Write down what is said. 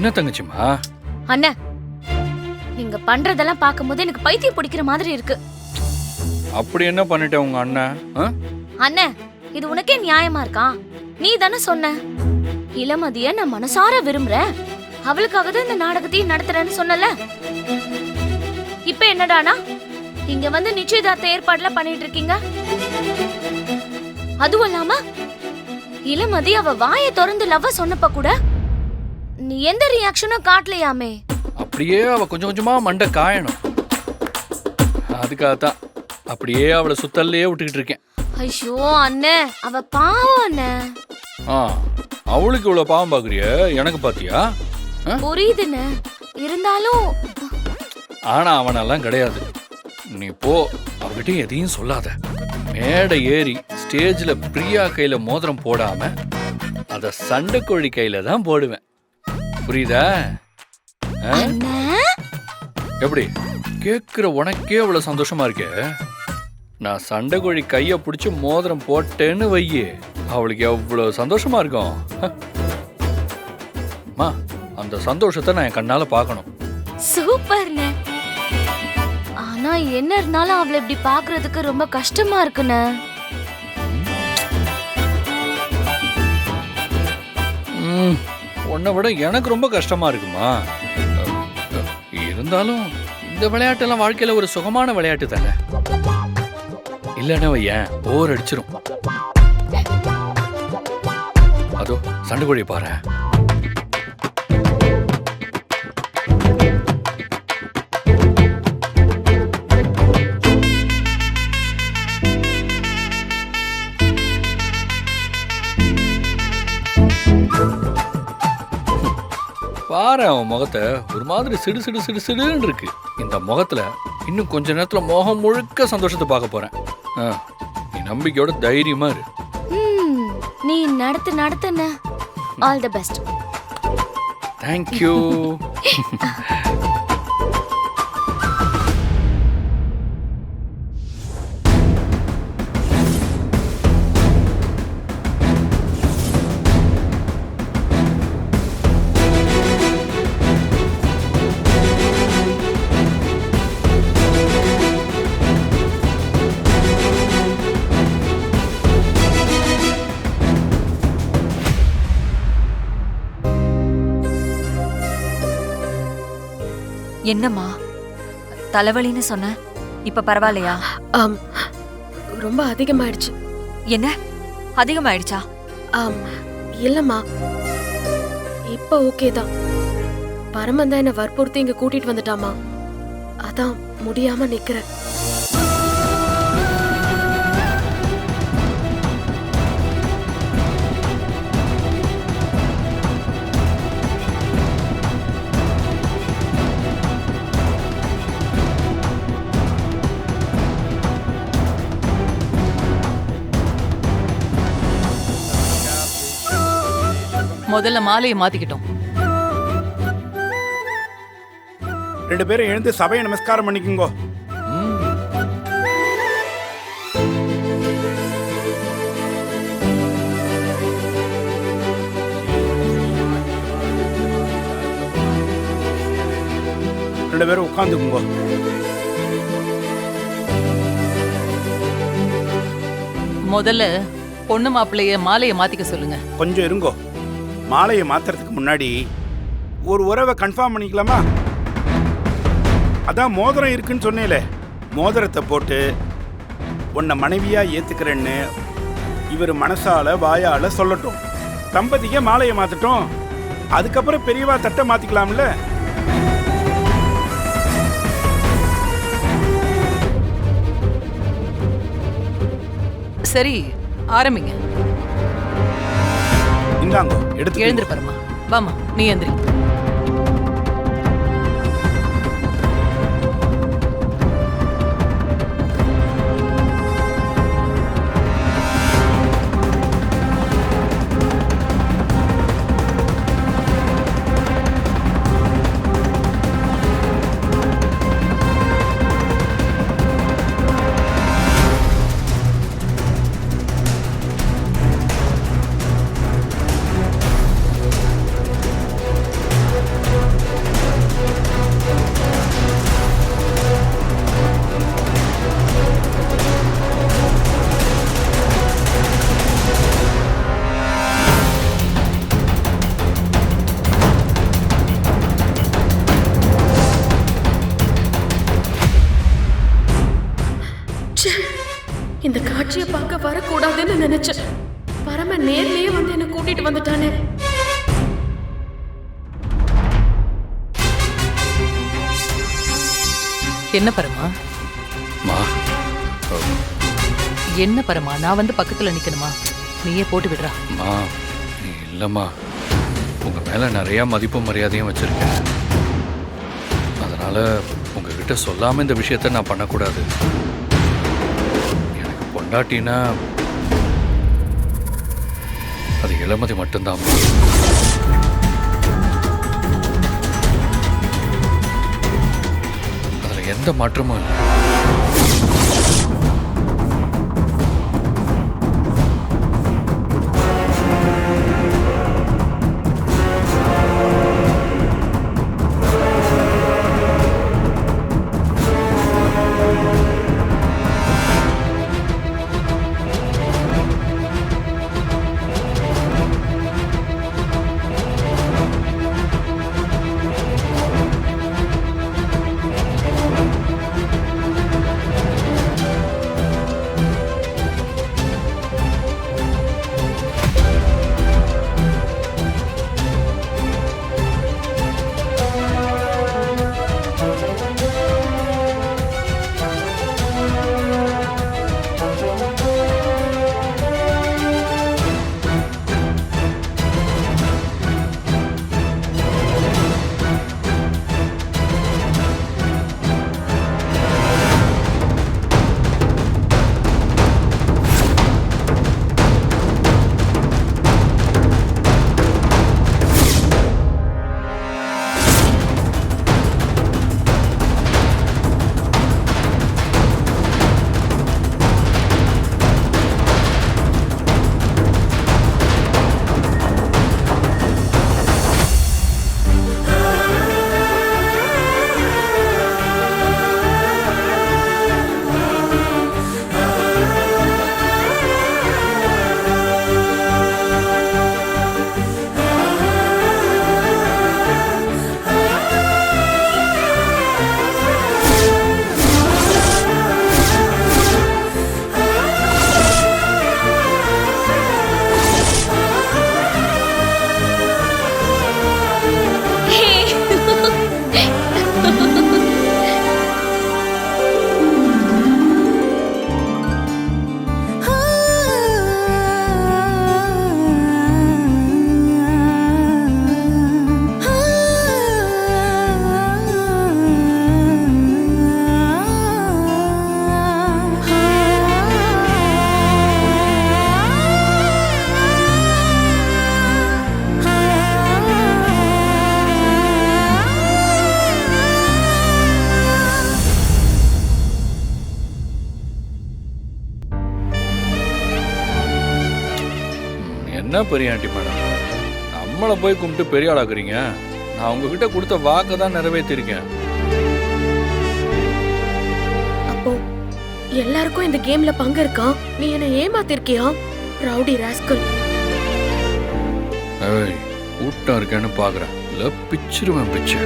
என்ன தங்கச்சிமா? அண்ணா, நீங்க பண்றதெல்லாம் பார்க்கும்போது எனக்கு பைத்தியம் பிடிக்கிற மாதிரி இருக்கு. அப்படி என்ன பண்ணிட்டேன் உங்க அண்ணன்? அண்ணா, இது உனக்கே நியாயமா இருக்கா? நீ தானே சொன்ன இளமதிய நான் மனசார விரும்புறேன், அவளுக்காக தான் இந்த நாடகத்தையும் நடத்துறேன்னு சொன்னல. இப்ப என்னடானா இங்க வந்து நிச்சயதார்த்த ஏற்பாடுல பண்ணிட்டு இருக்கீங்க. அதுவும் இல்லாம இளமதி அவ வாயை திறந்து லவ்வ சொன்னப்ப கூட நீ எந்த ரியாக்ஷனும் காட்டலையாமே. அப்படியே அவ கொஞ்சம் கொஞ்சமா மண்டை காயணும், அதுக்காகத்தான் அப்படியே அவளை சுத்தல்லையே விட்டுக்கிட்டு இருக்கேன். ஐயோ அண்ணே, அவ பாவம் அண்ணே. அவளுக்கு இவ்வளவு பாவம் பாக்குறிய, எனக்கு பாத்தியா? புரியுதுண்ணே, இருந்தாலும் ஆனா அவனெல்லாம் கிடையாது. நீ போ, அவகிட்ட எதையும் சொல்லாத. மேடை ஏறி ஸ்டேஜ்ல பிரியா கையில மோதிரம் போடாம அத சண்டைக்கோழி கையில தான் போடுவேன். புரியுதா? எப்படி கேக்குற உனக்கே அவ்வளவு சந்தோஷமா இருக்கே? நான் சண்டைக்கோழி கைய பிடிச்சு மோதிரம் போட்டேன்னு வையே, அவளுக்கு எவ்வளவு சந்தோஷமா இருக்கும். அந்த சந்தோஷத்தை நான் என் கண்ணால பார்க்கணும். சூப்பர்ண்ணே. ஆனா என்ன இருந்தாலும் அவளை இப்படி பாக்குறதுக்கு ரொம்ப கஷ்டமா இருக்குண்ணே. உன்னை விட எனக்கு ரொம்ப கஷ்டமா இருக்குமா? இருந்தாலும் இந்த விளையாட்டெல்லாம் வாழ்க்கையில ஒரு சுகமான விளையாட்டு தானே. இல்லன்னா வையன் போர் அடிச்சிரும். அதோ சண்டைக்கோழி பாரு. பாரு அவன் முகத்தை, ஒரு மாதிரி சிடு சிடு சிடு சிடுன்னு இருக்கு. இந்த முகத்துல இன்னும் கொஞ்ச நேரத்துல முகம் முழுக்க சந்தோஷத்தை பார்க்க போறேன். நீ நம்பிக்கையோட தைரியமா இரு. நீ நடத்துன all the best. Thank you. என்னம்மா தலைவலின்னு சொன்ன, இப்ப பரவாயில்லையா? ரொம்ப அதிகமாயிடுச்சு. என்ன அதிகமாயிடுச்சா? இல்லம்மா, இப்ப ஓகே தான். பரமன் தான் என்ன வற்புறுத்தி இங்க கூட்டிட்டு வந்துட்டாமா, அதான் முடியாம நிக்கிறேன். முதல்ல மாலையை மாத்திக்கிட்டோம். 2 பேரும் எழுந்து சபையை நமஸ்காரம் பண்ணிக்குங்கோ. ரெண்டு பேரும் உட்காந்துக்குங்கோ. முதல்ல பொண்ணு மாப்பிள்ளைய மாலையை மாத்திக்க சொல்லுங்க. கொஞ்சம் இருங்கோ. மாலையை மாத்துறதுக்கு முன்னாடி ஒரு உறவை கன்ஃபார்ம் பண்ணிக்கலாமா? அதான் மோதிரம் இருக்குன்னு சொன்னேல, மோதிரத்தை போட்டு உன்னை மனைவியா ஏத்துக்கிறேன்னு இவர் மனசால வாயால சொல்லட்டும். தம்பதிக்கு மாலையை மாத்தட்டும், அதுக்கப்புறம் பெரியவா தட்டை மாத்திக்கலாம்ல. சரி, ஆரம்பிங்க. இந்தாங்கோ, எடுத்து எழுந்திரு பரமா. வாமா, நீ எந்திரி. வரக்கூடாதுன்னு நினைச்சேன். பரம நேர்லயே வந்து என்ன கூட்டிட்டு வந்துட்டானே. என்ன பரமா? மா என்ன பரமா? நான் வந்து பக்கத்துல நிக்கணுமா? நீயே போட்டு விடுறா. மா இல்லைம்மா, உங்க மேல நிறைய மதிப்பும் மரியாதையும் வச்சிருக்கேன். அதனால உங்ககிட்ட சொல்லாம இந்த விஷயத்த நான் பண்ணக்கூடாது. எனக்கு பொண்டாட்டினா அது இளமதி மட்டும்தான். அதுல எந்த மாற்றமும் இல்லை. என்ன பெரிய ஆண்டி மேடம், நம்மளை போய் கும்பிட்டு பெரிய ஆளாக்குறீங்க. நான் உங்ககிட்ட கொடுத்த வாக்கை தான் நிறைவேற்றிருக்கேன். அப்போ எல்லாருக்கும் இந்த கேம்ல பங்கு இருக்கா? நீ என்ன ஏமாத்திருக்கியா ரவுடி ராஸ்கல்? ஏய், கூட்டம் இருக்கேன்னு பாக்குறேன், இல்ல பிச்சிருவேன் பிச்சு.